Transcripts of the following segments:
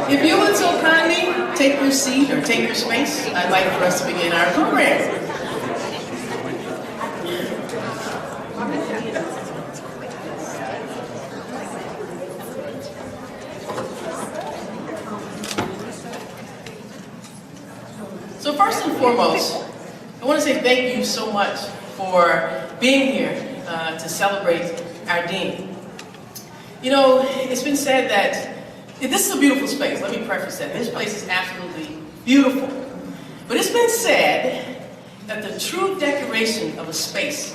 If you would so kindly take your seat or take your space, I'd like for us to begin our program. So first and foremost, I want to say thank you so much for being here to celebrate our dean. You know, it's been said that this is a beautiful space. Let me preface that. This place is absolutely beautiful. But it's been said that the true decoration of a space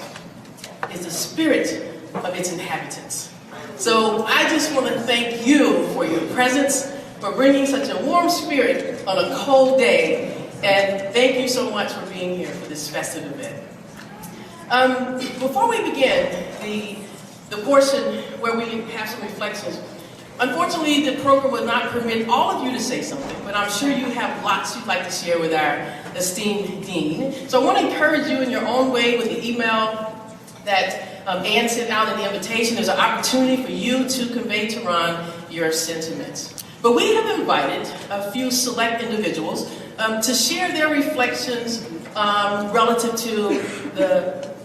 is the spirit of its inhabitants. So I just want to thank you for your presence, for bringing such a warm spirit on a cold day, and thank you so much for being here for this festive event. Before we begin the portion where we have some reflections, unfortunately the program would not permit all of you to say something, but I'm sure you have lots you'd like to share with our esteemed dean. So I want to encourage you in your own way with the email that Ann sent out in the invitation. There's an opportunity for you to convey to Ron your sentiments. But we have invited a few select individuals to share their reflections relative to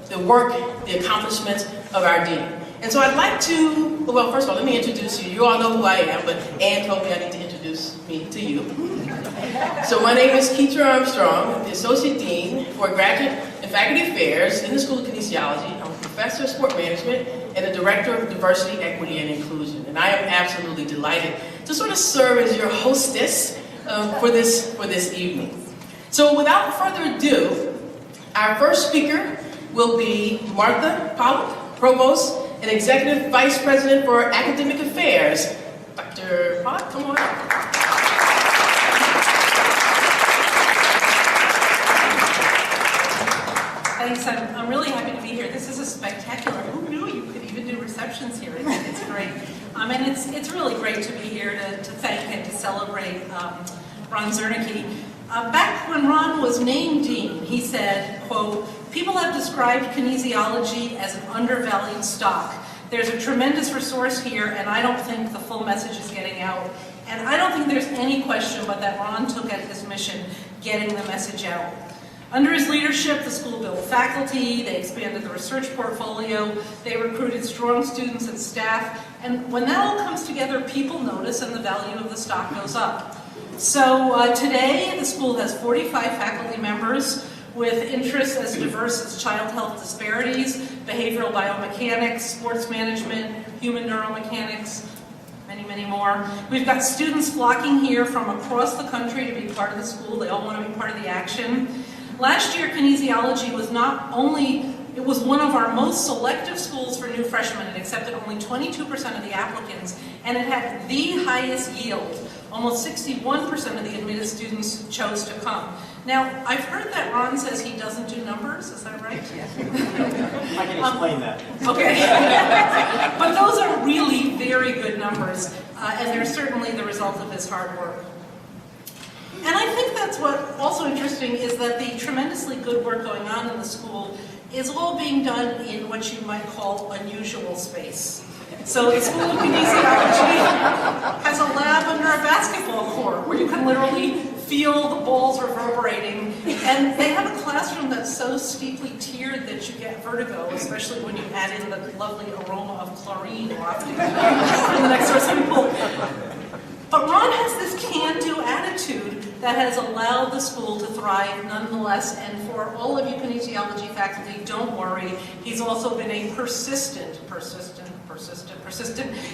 the work, the accomplishments of our dean. And so I'd like to, well, first of all, let me introduce you. You all know who I am, but Ann told me I need to introduce me to you. So my name is Keitra Armstrong. I'm the Associate Dean for Graduate and Faculty Affairs in the School of Kinesiology. I'm a Professor of Sport Management and the Director of Diversity, Equity, and Inclusion. And I am absolutely delighted to sort of serve as your hostess for this evening. So without further ado, our first speaker will be Martha Pollock, Provost and Executive Vice President for Academic Affairs. Dr. Pollock, come on up. Thanks, I'm really happy to be here. This is a spectacular, who knew you could even do receptions here? It's great. And it's really great to be here to thank and to celebrate Ron Zernicke. Back when Ron was named dean, he said, quote, "People have described kinesiology as an undervalued stock. There's a tremendous resource here, and I don't think the full message is getting out. And I don't think there's any question but that Ron took at his mission, getting the message out." Under his leadership, the school built faculty, they expanded the research portfolio, they recruited strong students and staff, and when that all comes together, people notice and the value of the stock goes up. So today, the school has 45 faculty members with interests as diverse as child health disparities, behavioral biomechanics, sports management, human neuromechanics, many, many more. We've got students flocking here from across the country to be part of the school. They all want to be part of the action. Last year, kinesiology was it was one of our most selective schools for new freshmen. It accepted only 22% of the applicants, and it had the highest yield. Almost 61% of the admitted students chose to come. Now, I've heard that Ron says he doesn't do numbers, is that right? Yes. I can explain that. Okay. But those are really very good numbers, and they're certainly the result of his hard work. And I think that's what also interesting is that the tremendously good work going on in the school is all being done in what you might call unusual space. So the School of Kinesiology has a lab under a basketball court where you can literally feel the balls reverberating. And they have a classroom that's so steeply tiered that you get vertigo, especially when you add in the lovely aroma of chlorine wafting from the next door swimming pool. But Ron has this can-do attitude that has allowed the school to thrive nonetheless, and for all of you kinesiology faculty, don't worry, he's also been a persistent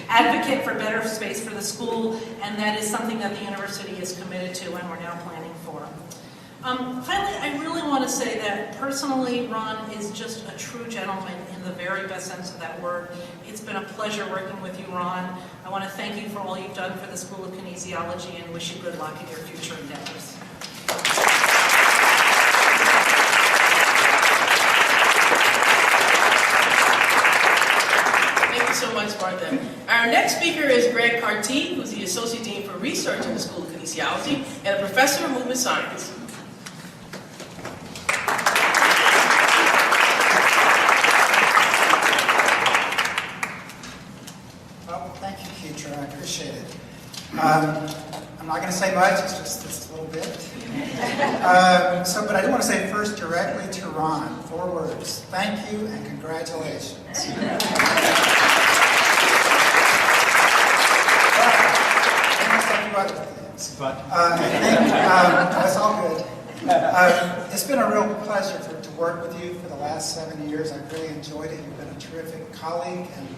advocate for better space for the school, and that is something that the university is committed to and we're now planning for. Finally, I really want to say that personally, Ron is just a true gentleman in the very best sense of that word. It's been a pleasure working with you, Ron. I want to thank you for all you've done for the School of Kinesiology and wish you good luck in your future endeavors. Thank you so much, Martha. Our next speaker is Greg Carty, who's the Associate Dean for Research in the School of Kinesiology and a Professor of Movement Science. Well, thank you, Keitra. I appreciate it. I'm not going to say much, it's just a little bit. But I do want to say first directly to Ron, 4 words. Thank you and congratulations. I think that's all good. It's been a real pleasure to work with you for the last 7 years. I've really enjoyed it. You've been a terrific colleague and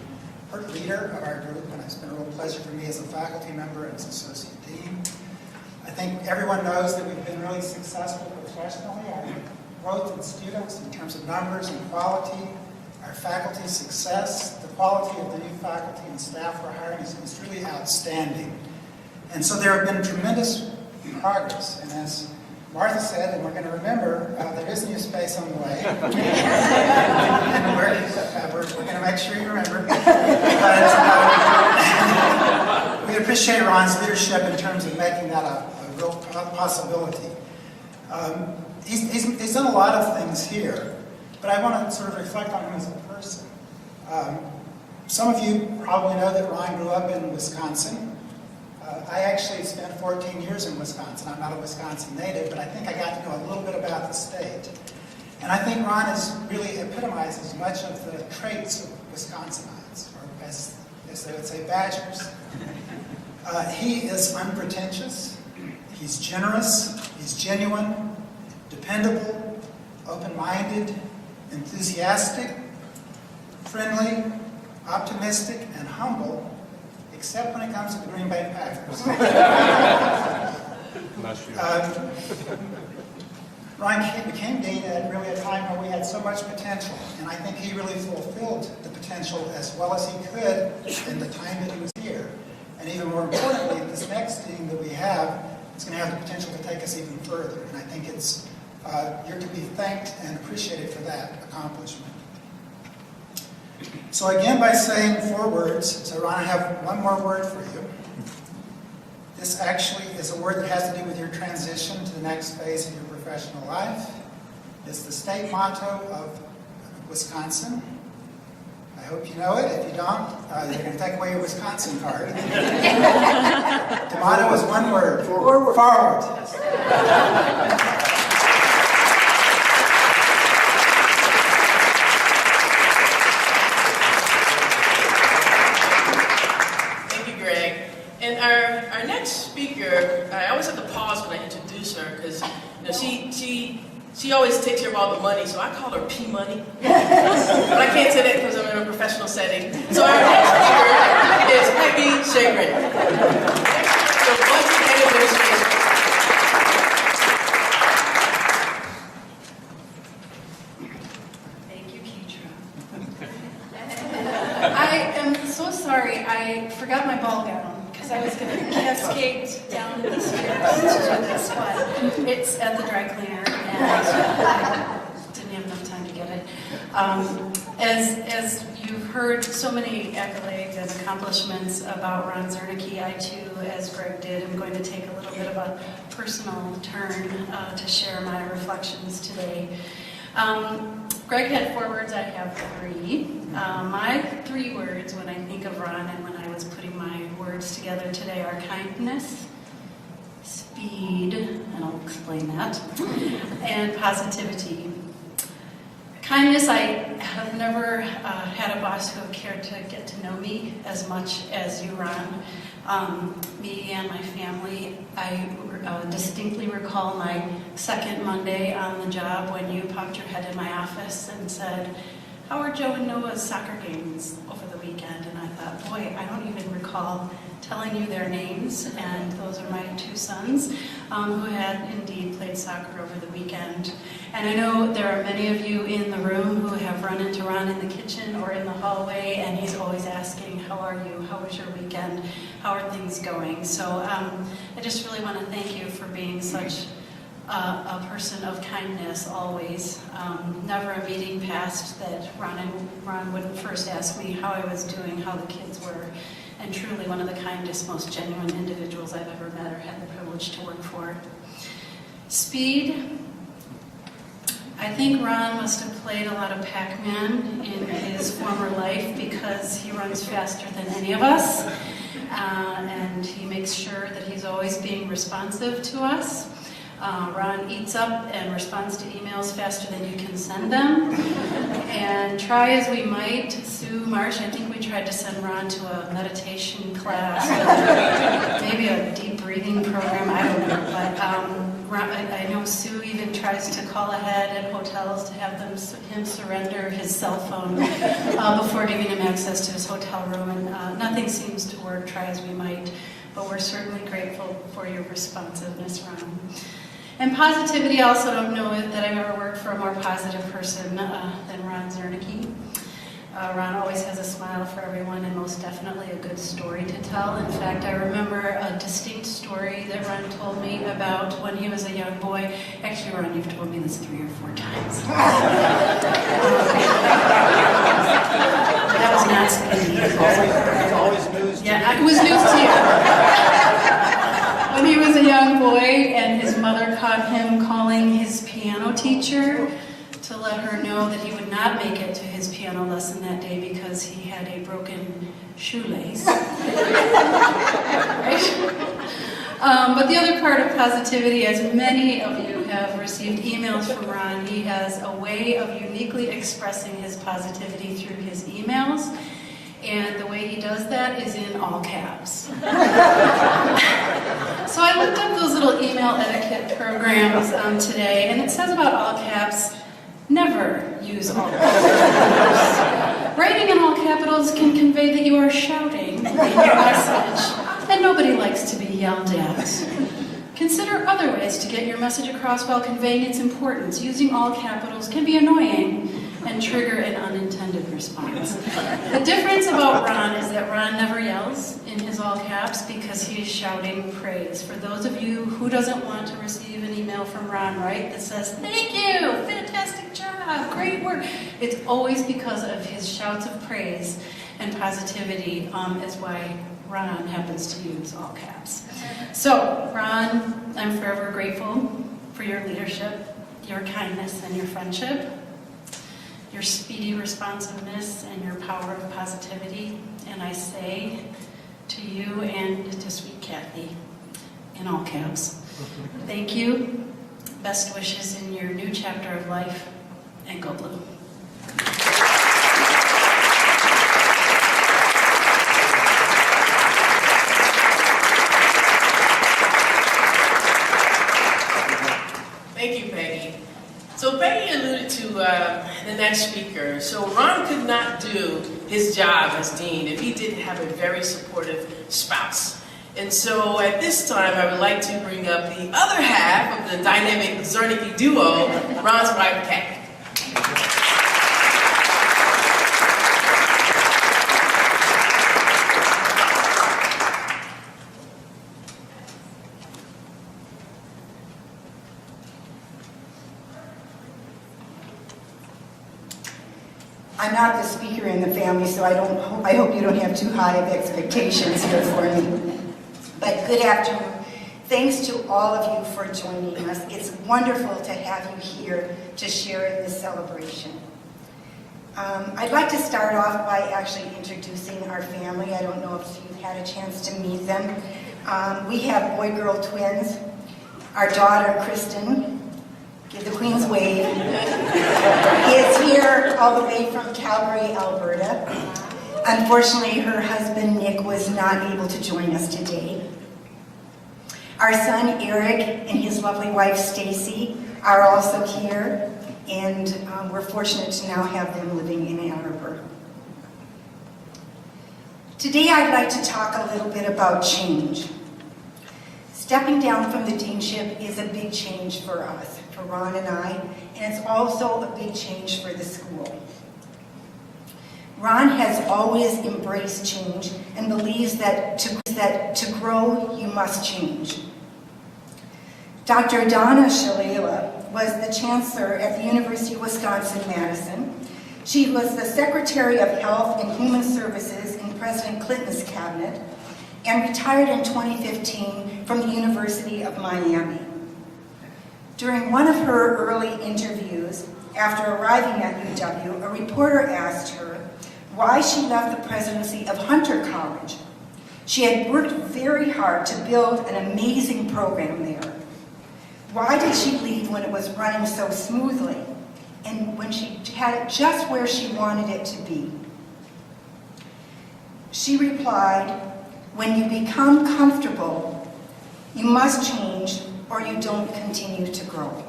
leader of our group, and it's been a real pleasure for me as a faculty member and as associate dean. I think everyone knows that we've been really successful professionally. Our growth in students in terms of numbers and quality, our faculty success, the quality of the new faculty and staff we're hiring is really outstanding. And so there have been tremendous progress. And as Martha said, and we're going to remember, there is new space on the way. And we're going to make sure you remember. We appreciate Ron's leadership in terms of making that a real possibility. He's done a lot of things here, but I want to sort of reflect on him as a person. Some of you probably know that Ron grew up in Wisconsin. I actually spent 14 years in Wisconsin. I'm not a Wisconsin native, but I think I got to know a little bit about the state. And I think Ron has really epitomizes much of the traits of Wisconsinites, or as they would say, Badgers. He is unpretentious, he's generous, he's genuine, dependable, open-minded, enthusiastic, friendly, optimistic, and humble, except when it comes to the Green Bay Packers. Ron became dean at really a time where we had so much potential, and I think he really fulfilled the potential as well as he could in the time that he was here. And even more importantly, this next dean that we have is going to have the potential to take us even further, and I think it's you're to be thanked and appreciated for that accomplishment. So again, by saying 4 words, so Ron, I have one more word for you. This actually is a word that has to do with your transition to the next phase of your professional life. It's the state motto of Wisconsin. I hope you know it. If you don't, they're going to take away your Wisconsin card. The motto is one word. Forward. And our next speaker, I always have to pause when I introduce her because she always takes care of all the money, so I call her P Money. But I can't say that because I'm in a professional setting. So our next speaker is Peggy Shagrin. So budget and administration. Thank you, Keitra. I am so sorry, I forgot my ball gown. I was going to cascade down the stairs to this one. It's at the dry cleaner, and I didn't have enough time to get it. As you've heard so many accolades and accomplishments about Ron Zernicke, I too, as Greg did, am going to take a little bit of a personal turn to share my reflections today. Greg had 4 words, I have 3. My 3 words when I think of Ron and when I was putting my words together today are kindness, speed, and I'll explain that, and positivity. Kindness, I have never had a boss who cared to get to know me as much as you, Ron. Me and my family, I distinctly recall my second Monday on the job when you popped your head in my office and said, "How are Joe and Noah's soccer games over the weekend?" And I thought, boy, I don't even recall telling you their names, and those are my 2 sons who had indeed played soccer over the weekend. And I know there are many of you in the room who have run into Ron in the kitchen or in the hallway, and he's always asking, "How are you? How was your weekend? How are things going?" So I just really want to thank you for being such a person of kindness always. Never a meeting passed that Ron wouldn't first ask me how I was doing, how the kids were, and truly one of the kindest, most genuine individuals I've ever met or had the privilege to work for. Speed. I think Ron must have played a lot of Pac-Man in his former life because he runs faster than any of us. and he makes sure that he's always being responsive to us. Ron eats up and responds to emails faster than you can send them. And try as we might, Sue, Marsh, I think we tried to send Ron to a meditation class, or maybe a deep breathing program, I don't know. But I know Sue even tries to call ahead at hotels to have him surrender his cell phone before giving him access to his hotel room. And nothing seems to work, try as we might. But we're certainly grateful for your responsiveness, Ron. And positivity, I also don't know that I've ever worked for a more positive person than Ron Zernicke. Ron always has a smile for everyone and most definitely a good story to tell. In fact, I remember a distinct story that Ron told me about when he was a young boy. Actually, Ron, you've told me this 3 or 4 times. That was not speaking. It's always news. Yeah, it was news to you. When he was a young boy and his mother caught him calling his piano teacher to let her know that he would not make it to his piano lesson that day because he had a broken shoelace. Right? But the other part of positivity, as many of you have received emails from Ron, he has a way of uniquely expressing his positivity through his emails. And the way he does that is in all caps. So I looked up those little email etiquette programs today, and it says about all caps, never use all capitals. Writing in all capitals can convey that you are shouting in your message, and nobody likes to be yelled at. Consider other ways to get your message across while conveying its importance. Using all capitals can be annoying and trigger an unintended response. The difference about Ron is that Ron never yells in his all caps because he's shouting praise. For those of you who doesn't want to receive an email from Ron, right, that says, "Thank you, fantastic job, great work," it's always because of his shouts of praise and positivity is why Ron happens to use all caps. So, Ron, I'm forever grateful for your leadership, your kindness, and your friendship, your speedy responsiveness, and your power of positivity. And I say to you and to sweet Kathy, in all caps, thank you, best wishes in your new chapter of life, and go blue. Thank you, Peggy. So Peggy alluded to the next speaker. So Ron could not do his job as dean if he didn't have a very supportive spouse. And so at this time, I would like to bring up the other half of the dynamic Zernicke duo, Ron's wife, Kathy. I'm not the speaker in the family, so I hope you don't have too high of expectations here for me. But good afternoon. Thanks to all of you for joining us. It's wonderful to have you here to share in this celebration. I'd like to start off by actually introducing our family. I don't know if you've had a chance to meet them. We have boy-girl twins. Our daughter, Kristen, give the Queen's wave, is here all the way from Calgary, Alberta. Unfortunately, her husband, Nick, was not able to join us today. Our son, Eric, and his lovely wife, Stacy, are also here, and we're fortunate to now have them living in Ann Arbor. Today, I'd like to talk a little bit about change. Stepping down from the deanship is a big change for us, for Ron and I, and it's also a big change for the school. Ron has always embraced change and believes that to grow, you must change. Dr. Donna Shalala was the chancellor at the University of Wisconsin-Madison. She was the Secretary of Health and Human Services in President Clinton's cabinet and retired in 2015 from the University of Miami. During one of her early interviews, after arriving at UW, a reporter asked her why she left the presidency of Hunter College. She had worked very hard to build an amazing program there. Why did she leave when it was running so smoothly and when she had it just where she wanted it to be? She replied, "When you become comfortable, you must change or you don't continue to grow."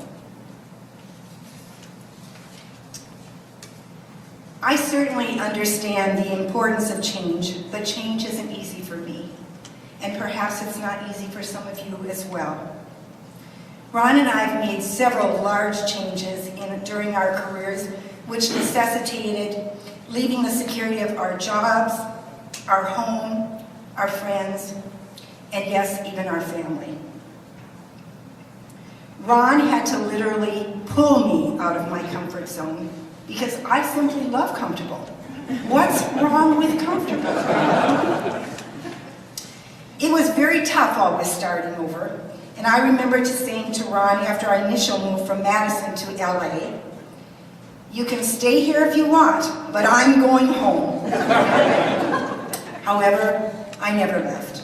I certainly understand the importance of change, but change isn't easy for me. And perhaps it's not easy for some of you as well. Ron and I have made several large changes during our careers, which necessitated leaving the security of our jobs, our home, our friends, and yes, even our family. Ron had to literally pull me out of my comfort zone because I simply love comfortable. What's wrong with comfortable? It was very tough always starting over, and I remember saying to Ron after our initial move from Madison to LA, "You can stay here if you want, but I'm going home." However, I never left.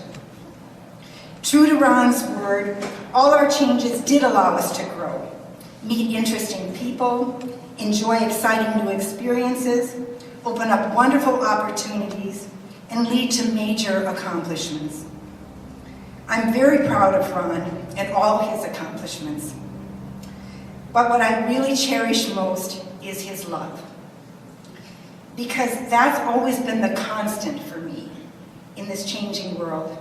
True to Ron's word, all our changes did allow us to grow, meet interesting people, enjoy exciting new experiences, open up wonderful opportunities, and lead to major accomplishments. I'm very proud of Ron and all his accomplishments. But what I really cherish most is his love. Because that's always been the constant for me in this changing world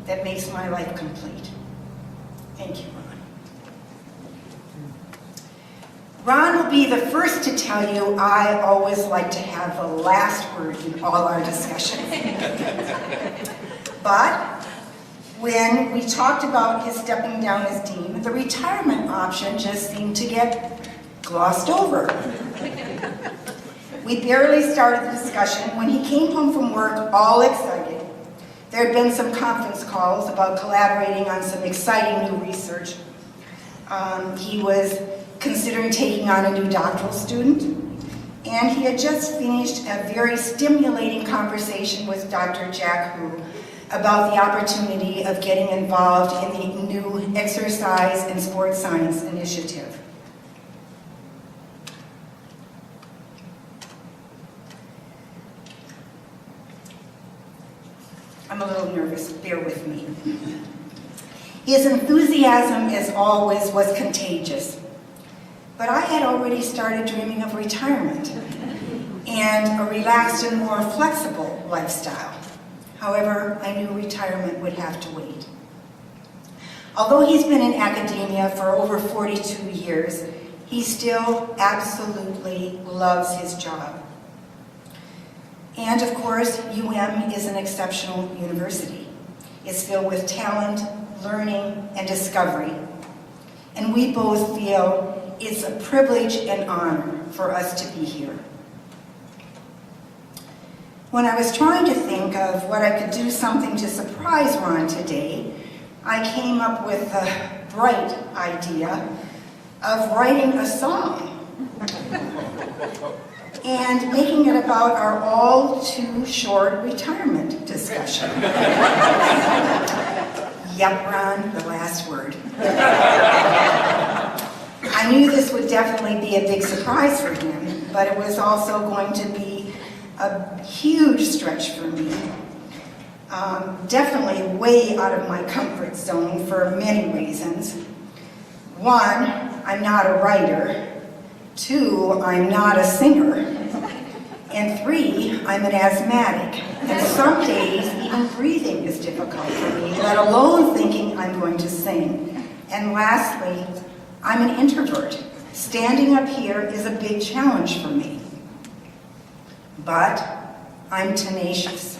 that makes my life complete. Thank you, Ron. Ron will be the first to tell you I always like to have the last word in all our discussions. But when we talked about his stepping down as dean, the retirement option just seemed to get glossed over. We barely started the discussion when he came home from work all excited. There had been some conference calls about collaborating on some exciting new research. He was considering taking on a new doctoral student, and he had just finished a very stimulating conversation with Dr. Jack Hu about the opportunity of getting involved in the new Exercise and Sports Science Initiative. I'm a little nervous, bear with me. His enthusiasm, as always, was contagious. But I had already started dreaming of retirement and a relaxed and more flexible lifestyle. However, I knew retirement would have to wait. Although he's been in academia for over 42 years, he still absolutely loves his job. And of course, UM is an exceptional university. It's filled with talent, learning, and discovery. And we both feel it's a privilege and honor for us to be here. When I was trying to think of what I could do something to surprise Ron today, I came up with the bright idea of writing a song and making it about our all too short retirement discussion. Yep, Ron, the last word. I knew this would definitely be a big surprise for him, but it was also going to be a huge stretch for me. Definitely way out of my comfort zone for many reasons. One, I'm not a writer. Two, I'm not a singer. And three, I'm an asthmatic. And some days, even breathing is difficult for me, let alone thinking I'm going to sing. And lastly, I'm an introvert. Standing up here is a big challenge for me. But I'm tenacious.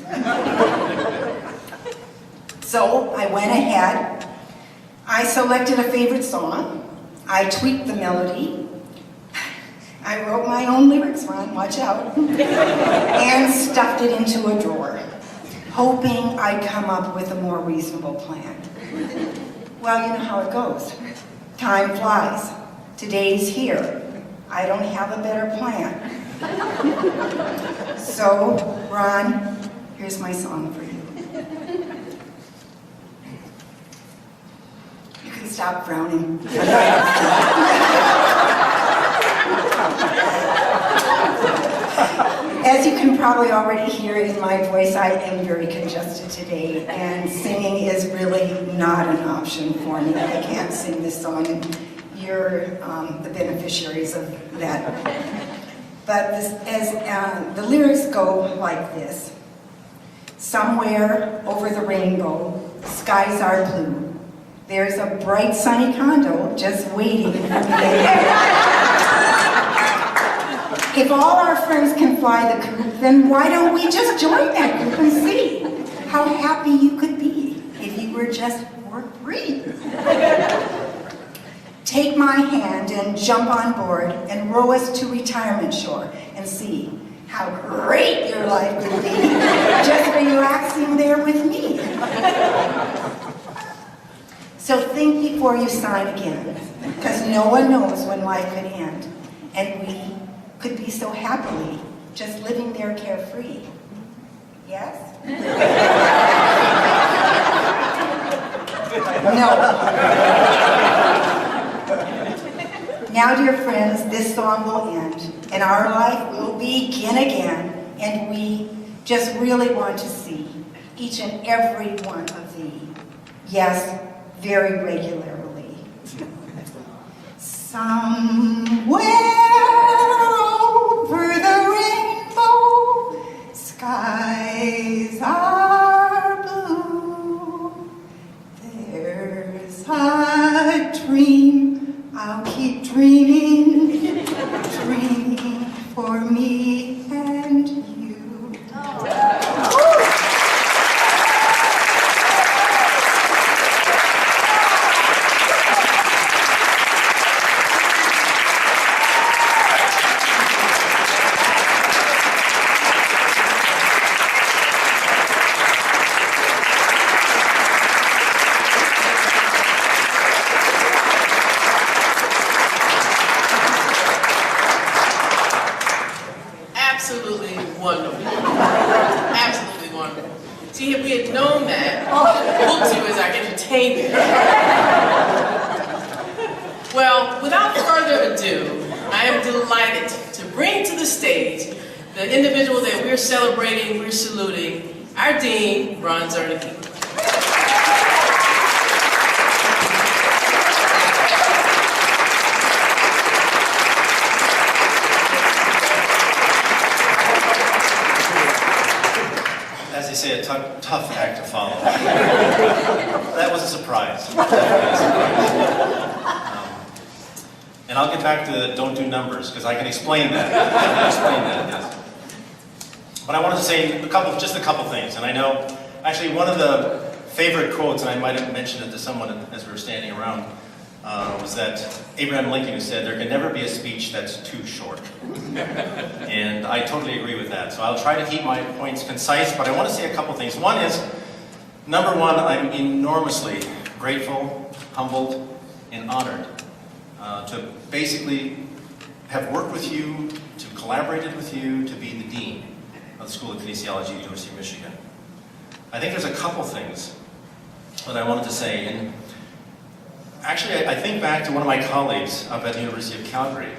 So I went ahead, I selected a favorite song, I tweaked the melody, I wrote my own lyrics, Ron, watch out, and stuffed it into a drawer, hoping I'd come up with a more reasonable plan. Well, you know how it goes. Time flies. Today's here. I don't have a better plan. So, Ron, here's my song for you. stop frowning. As you can probably already hear in my voice, I am very congested today, and singing is really not an option for me. I can't sing this song, and you're the beneficiaries of that. But the lyrics go like this. Somewhere over the rainbow, skies are blue. There's a bright sunny condo just waiting for me. If all our friends can fly the coop, then why don't we just join that group and see how happy you could be if you were just for free? Take my hand and jump on board and row us to retirement shore and see how great your life would be just relaxing there with me. So think before you sign again, because no one knows when life could end, and we could be so happily just living there carefree. Yes? No. Now, dear friends, this song will end, and our life will begin again, and we just really want to see each and every one of thee. Yes, very regularly. Somewhere over the rainbow, skies are blue. There's a dream, I'll keep dreaming, dreaming for me and you. Absolutely wonderful. Absolutely wonderful. See, if we had known that, booked you as our entertainment. Well, without further ado, I am delighted to bring to the stage the individual that we're celebrating, we're saluting, our Dean, Ron Zernicke. As they say, a tough act to follow. That was a surprise. And I'll get back to don't do numbers, because I can explain that. Yes. But I wanted to say just a couple things. And I know, actually, one of the favorite quotes, and I might have mentioned it to someone as we were standing around, was that Abraham Lincoln, who said, "There can never be a speech that's too short." And I totally agree with that. So I'll try to keep my points concise, but I want to say a couple things. One is, number one, I'm enormously grateful, humbled, and honored to basically have worked with you, to collaborated with you, to be the Dean of the School of Kinesiology at the University of Michigan. I think there's a couple things that I wanted to say. And actually, I think back to one of my colleagues up at the University of Calgary,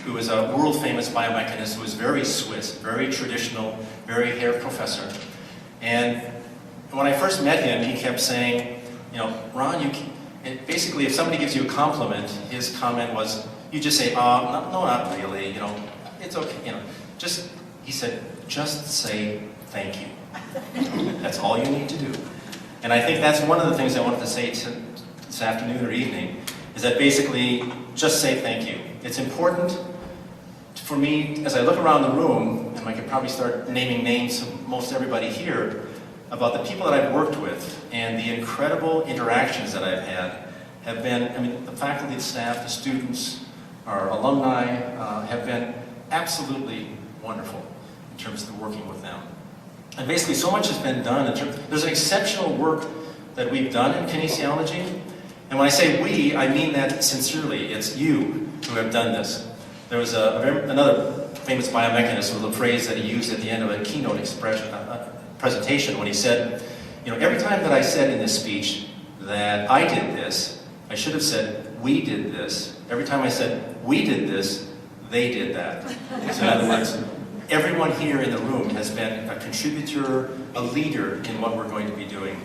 who is a world-famous biomechanist who was very Swiss, very traditional, very Herr Professor. And when I first met him, he kept saying, Ron, basically, if somebody gives you a compliment, his comment was, you just say, no, not really, it's okay, he said, just say thank you. That's all you need to do. And I think that's one of the things I wanted to say this afternoon or evening, is that basically, just say thank you. It's important for me, as I look around the room, and I could probably start naming names of most everybody here, about the people that I've worked with, and the incredible interactions that I've had have been, the faculty, the staff, the students, our alumni have been absolutely wonderful in terms of working with them. And basically, so much has been done. There's an exceptional work that we've done in kinesiology. And when I say we, I mean that sincerely. It's you who have done this. There was another famous biomechanist with a phrase that he used at the end of a keynote presentation when he said, every time that I said in this speech that I did this, I should have said, we did this. Every time I said, we did this, they did that. So in other words, everyone here in the room has been a contributor, a leader in what we're going to be doing.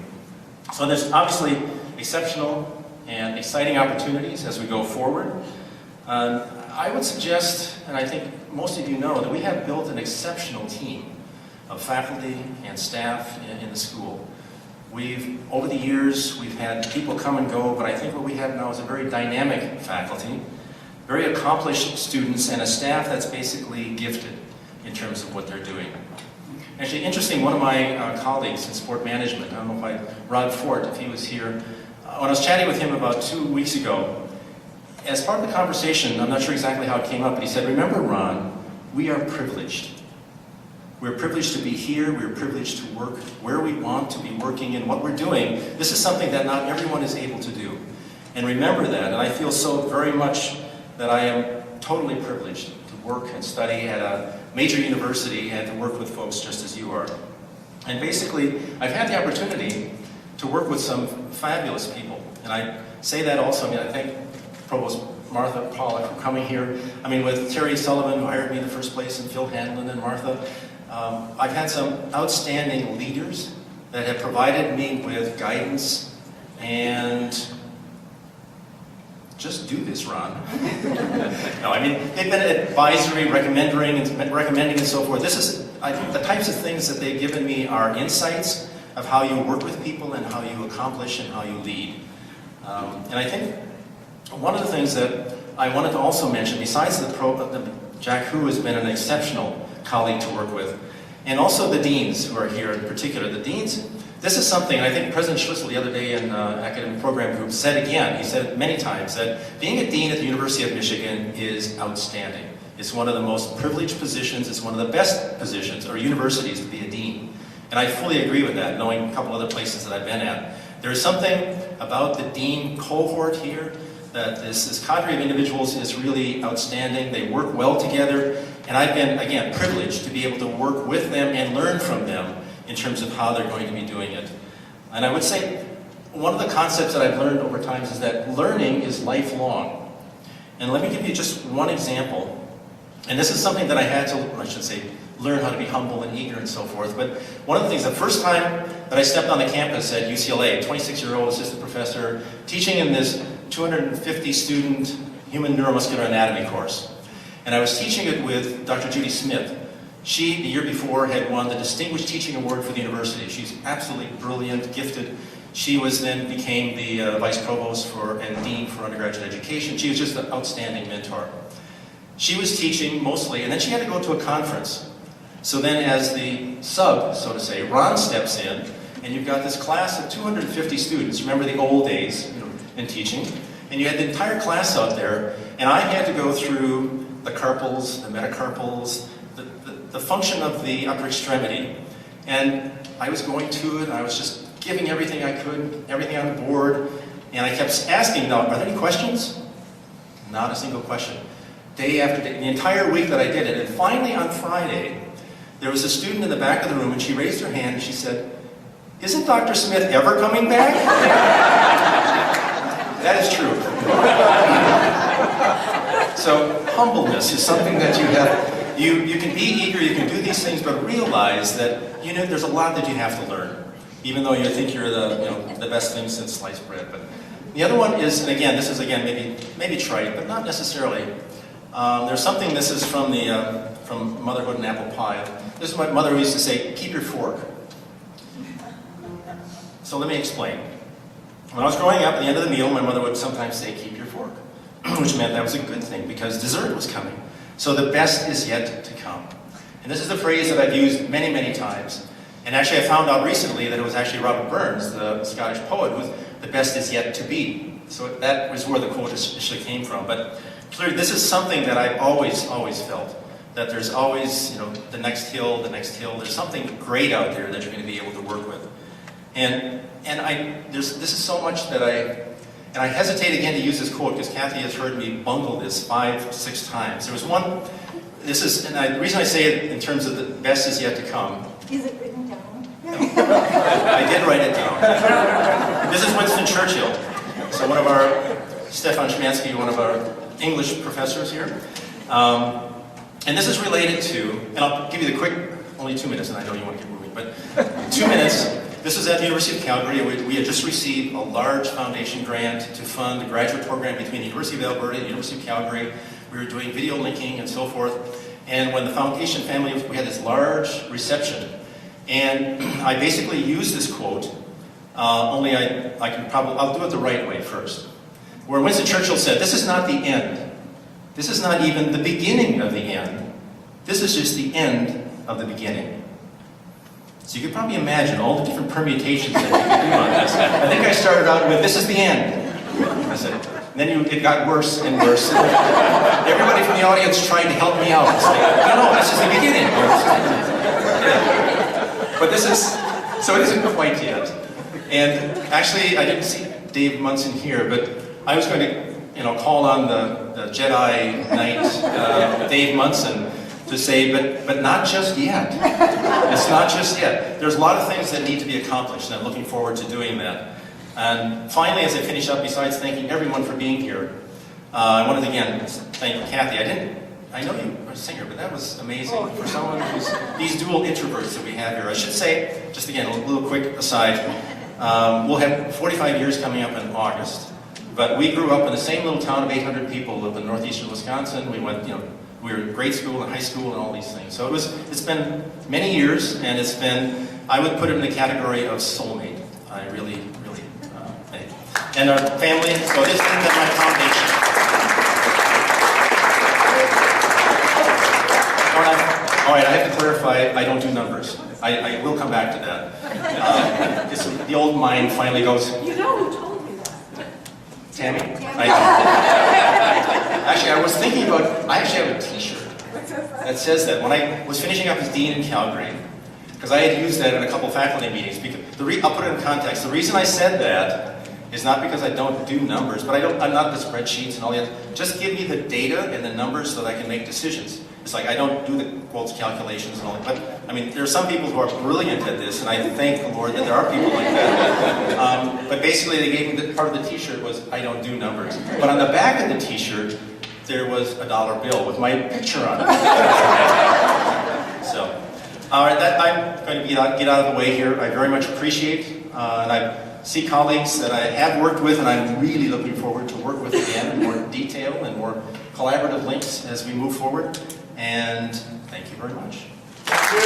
So there's obviously exceptional and exciting opportunities as we go forward. I would suggest, and I think most of you know, that we have built an exceptional team of faculty and staff in the school. Over the years, we've had people come and go, but I think what we have now is a very dynamic faculty, very accomplished students, and a staff that's basically gifted in terms of what they're doing. Actually, interesting, one of my colleagues in sport management, I don't know if Rod Fort, if he was here, when I was chatting with him about 2 weeks ago, as part of the conversation, I'm not sure exactly how it came up, but he said, remember, Ron, we are privileged. We're privileged to be here, we're privileged to work where we want to be working, and what we're doing, this is something that not everyone is able to do. And remember that, and I feel so very much that I am totally privileged to work and study at a major university and to work with folks just as you are. And basically, I've had the opportunity to work with some fabulous people. And I say that also, I thank Provost Martha Pollack for coming here. With Terry Sullivan, who hired me in the first place, and Phil Hanlon and Martha, I've had some outstanding leaders that have provided me with guidance and just do this, Ron. No, they've been advisory, recommending and so forth. I think the types of things that they've given me are insights of how you work with people and how you accomplish and how you lead. And I think one of the things that I wanted to also mention, besides Jack Hu has been an exceptional colleague to work with, and also the deans who are here in particular. The deans, this is something, and I think President Schlissel the other day in Academic Program Group said again, he said it many times, that being a dean at the University of Michigan is outstanding. It's one of the most privileged positions, it's one of the best positions, or universities, to be a dean. And I fully agree with that, knowing a couple other places that I've been at. There is something about the dean cohort here that this cadre of individuals is really outstanding. They work well together, and I've been, again, privileged to be able to work with them and learn from them in terms of how they're going to be doing it. And I would say one of the concepts that I've learned over time is that learning is lifelong. And let me give you just one example. And this is something that I had to, learn how to be humble and eager and so forth. But one of the things, the first time that I stepped on the campus at UCLA, 26-year-old assistant professor, teaching in this 250-student human neuromuscular anatomy course. And I was teaching it with Dr. Judy Smith. She, the year before, had won the Distinguished Teaching Award for the university. She's absolutely brilliant, gifted. She became the vice provost and dean for undergraduate education. She was just an outstanding mentor. She was teaching mostly, and then she had to go to a conference. So then as the sub, so to say, Ron steps in, and you've got this class of 250 students. Remember the old days, in teaching. And you had the entire class out there, and I had to go through the carpals, the metacarpals, the function of the upper extremity. And I was going to it, and I was just giving everything I could, everything on the board, and I kept asking, now, are there any questions? Not a single question. Day after day, the entire week that I did it, and finally on Friday, there was a student in the back of the room, and she raised her hand, and she said, "Isn't Dr. Smith ever coming back?" That is true. So humbleness is something that you have. You can be eager, you can do these things, but realize that there's a lot that you have to learn, even though you think you're the best thing since sliced bread. But the other one is, and again, this is maybe trite, but not necessarily. There's something. This is from Motherhood and Apple Pie. This is what mother used to say: "Keep your fork." So let me explain. When I was growing up, at the end of the meal, my mother would sometimes say, "Keep your fork," which meant that was a good thing because dessert was coming. So the best is yet to come. And this is the phrase that I've used many, many times. And actually, I found out recently that it was actually Robert Burns, the Scottish poet, who was "the best is yet to be." So that was where the quote actually came from. But clearly, this is something that I've always felt. That there's always, the next hill, the next hill. There's something great out there that you're going to be able to work with. And this is so much that I hesitate again to use this quote because Kathy has heard me bungle this 5-6 times. There was one, and the reason I say it in terms of the best is yet to come. Is it written down? I did write it down. This is Winston Churchill. So one of our Stefan Szymanski, one of our English professors here. And this is related to, and I'll give you the quick, only 2 minutes, and I know you want to get moving, but 2 minutes. This was at the University of Calgary. We had just received a large foundation grant to fund a graduate program between the University of Alberta and the University of Calgary. We were doing video linking and so forth. And when the foundation family, we had this large reception. And I basically used this quote, only I'll do it the right way first. Where Winston Churchill said, "This is not the end. This is not even the beginning of the end. This is just the end of the beginning." So you could probably imagine all the different permutations that you could do on this. I think I started out with, "This is the end." I said, then it got worse and worse. Everybody from the audience trying to help me out. It's like, no, this is the beginning. Yeah. But this is, so it isn't quite yet. And actually, I didn't see Dave Munson here, but I was going to call on the Jedi Knight, Dave Munson, to say, but not just yet. It's not just yet. There's a lot of things that need to be accomplished, and I'm looking forward to doing that. And finally, as I finish up, besides thanking everyone for being here, I wanted to again thank Kathy. I know you are a singer, but that was amazing for someone who's these dual introverts that we have here. I should say, just again, a little quick aside, we'll have 45 years coming up in August. But we grew up in the same little town of 800 people, lived in northeastern Wisconsin. We went, we were in grade school and high school and all these things. So it's been many years, and it's been, I would put it in the category of soulmate. I really think. And our family, so this has been my foundation. All right, I have to clarify, I don't do numbers. I will come back to that. The old mind finally goes, You know who told me that? Tammy? Actually, I was thinking about, I actually have a t-shirt that says that. When I was finishing up as dean in Calgary, because I had used that in a couple faculty meetings, because I'll put it in context. The reason I said that is not because I don't do numbers, but I'm not the spreadsheets and all that. Just give me the data and the numbers so that I can make decisions. It's like I don't do the quotes calculations and all that. But I mean, there are some people who are brilliant at this, and I thank the Lord that there are people like that. But basically, they gave me part of the t-shirt was, I don't do numbers. But on the back of the t-shirt, there was a dollar bill with my picture on it. So, all right, I'm going to get out of the way here. I very much appreciate, and I see colleagues that I have worked with, and I'm really looking forward to work with again in more detail and more collaborative links as we move forward. And thank you very much. Thank you.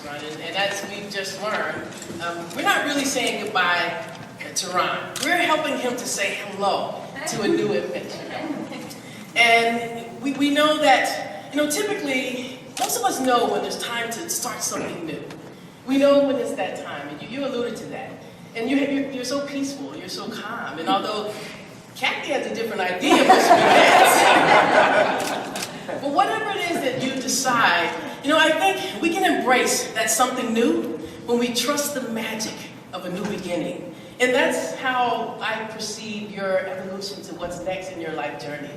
Ron, and as we've just learned, we're not really saying goodbye to Ron. We're helping him to say hello to a new adventure. And we know that, typically, most of us know when there's time to start something new. We know when it's that time, and you alluded to that. And you're so peaceful, you're so calm, and although Kathy has a different idea of what she begins. But whatever it is that you decide, I think we can embrace that something new when we trust the magic of a new beginning. And that's how I perceive your evolution to what's next in your life journey.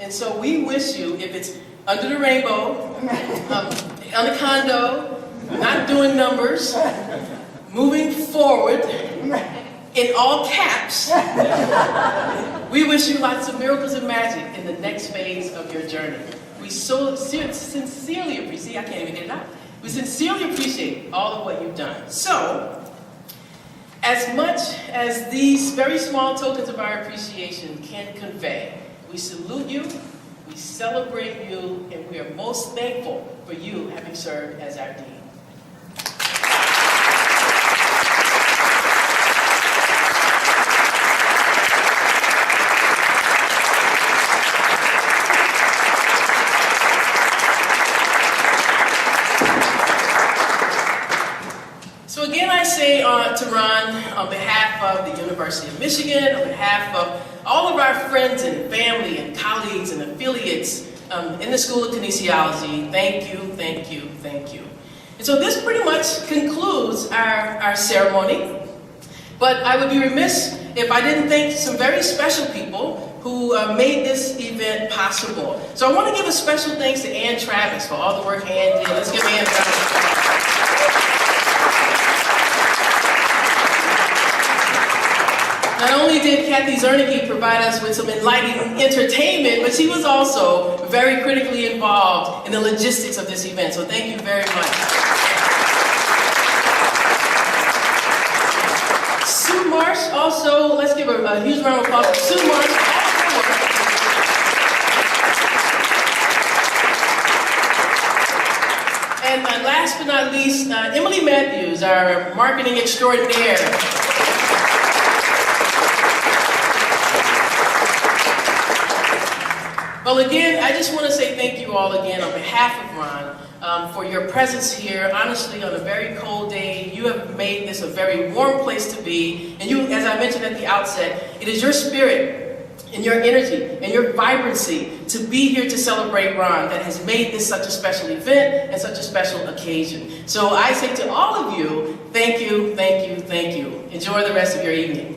And so we wish you, if it's under the rainbow, on the condo, not doing numbers, moving forward, in all caps, we wish you lots of miracles and magic in the next phase of your journey. We so sincerely appreciate, I can't even get it out. We sincerely appreciate all of what you've done. So, as much as these very small tokens of our appreciation can convey, we salute you, we celebrate you, and we are most thankful for you having served as our dean. So again, I say to Ron, on behalf of the University of Michigan, on behalf of all of our friends and family and colleagues and affiliates, in the School of Kinesiology. Thank you, thank you, thank you. And so this pretty much concludes our ceremony. But I would be remiss if I didn't thank some very special people who made this event possible. So I want to give a special thanks to Ann Travis for all the work Ann did. Let's give Ann a round of applause. Not only did Kathy Zernicke provide us with some enlightening entertainment, but she was also very critically involved in the logistics of this event. So thank you very much. Sue Marsh also, let's give a huge round of applause to Sue Marsh for all of her work. And last but not least, Emily Matthews, our marketing extraordinaire. Well, again, I just want to say thank you all again on behalf of Ron for your presence here. Honestly, on a very cold day, you have made this a very warm place to be. And you, as I mentioned at the outset, it is your spirit and your energy and your vibrancy to be here to celebrate Ron that has made this such a special event and such a special occasion. So I say to all of you, thank you, thank you, thank you. Enjoy the rest of your evening.